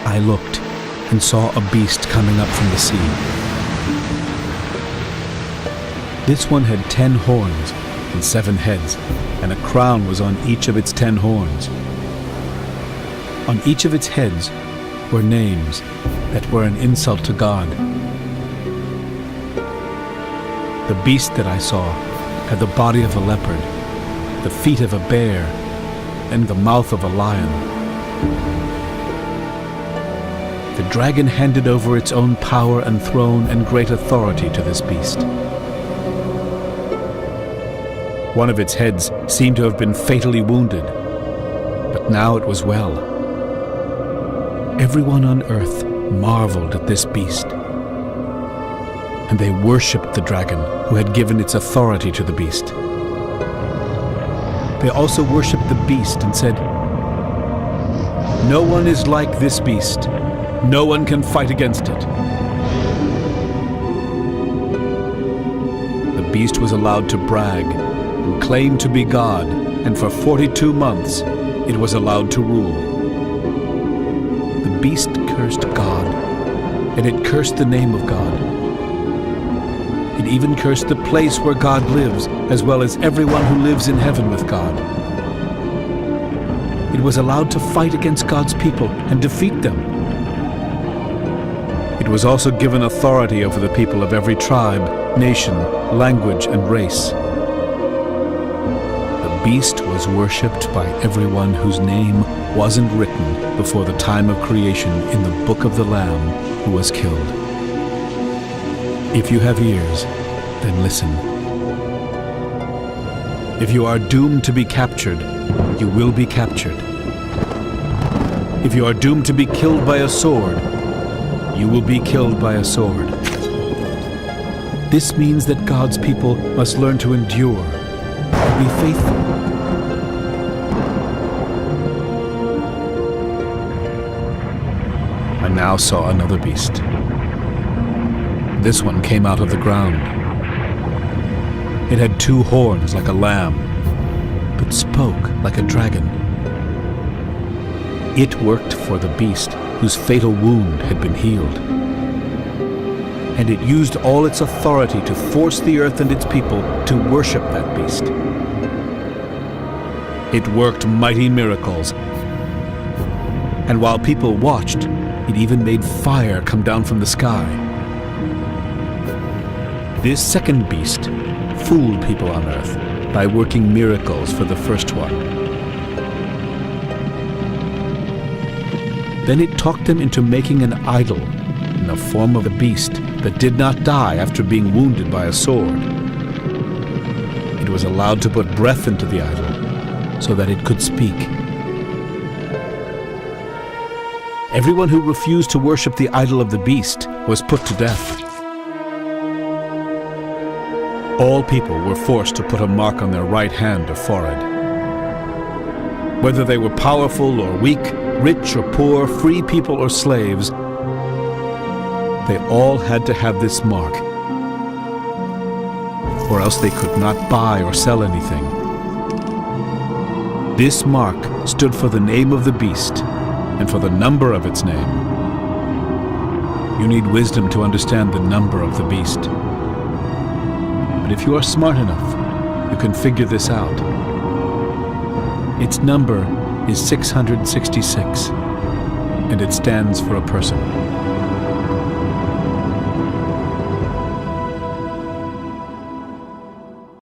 I looked and saw a beast coming up from the sea. This one had 10 horns and 7 heads, and a crown was on each of its 10 horns. On each of its heads were names that were an insult to God. The beast that I saw had the body of a leopard, the feet of a bear, and the mouth of a lion. The dragon handed over its own power and throne and great authority to this beast. One of its heads seemed to have been fatally wounded, but now it was well. Everyone on earth marveled at this beast, and they worshipped the dragon who had given its authority to the beast. They also worshipped the beast and said, "No one is like this beast. No one can fight against it." The beast was allowed to brag and claim to be God, and for 42 months it was allowed to rule. The beast cursed God, and it cursed the name of God. It even cursed the place where God lives, as well as everyone who lives in heaven with God. It was allowed to fight against God's people and defeat them. It was also given authority over the people of every tribe, nation, language, and race. The beast was worshipped by everyone whose name wasn't written before the time of creation in the book of the Lamb who was killed. If you have ears, then listen. If you are doomed to be captured, you will be captured. If you are doomed to be killed by a sword, you will be killed by a sword. This means that God's people must learn to endure and be faithful. I now saw another beast. This one came out of the ground. It had 2 horns like a lamb, but spoke like a dragon. It worked for the beast whose fatal wound had been healed. And it used all its authority to force the earth and its people to worship that beast. It worked mighty miracles. And while people watched, it even made fire come down from the sky. This second beast fooled people on earth by working miracles for the first one. Then it talked them into making an idol in the form of a beast that did not die after being wounded by a sword. It was allowed to put breath into the idol so that it could speak. Everyone who refused to worship the idol of the beast was put to death. All people were forced to put a mark on their right hand or forehead. Whether they were powerful or weak, rich or poor, free people or slaves, they all had to have this mark, or else they could not buy or sell anything. This mark stood for the name of the beast and for the number of its name. You need wisdom to understand the number of the beast. But if you are smart enough, you can figure this out. Its number is 666, and it stands for a person.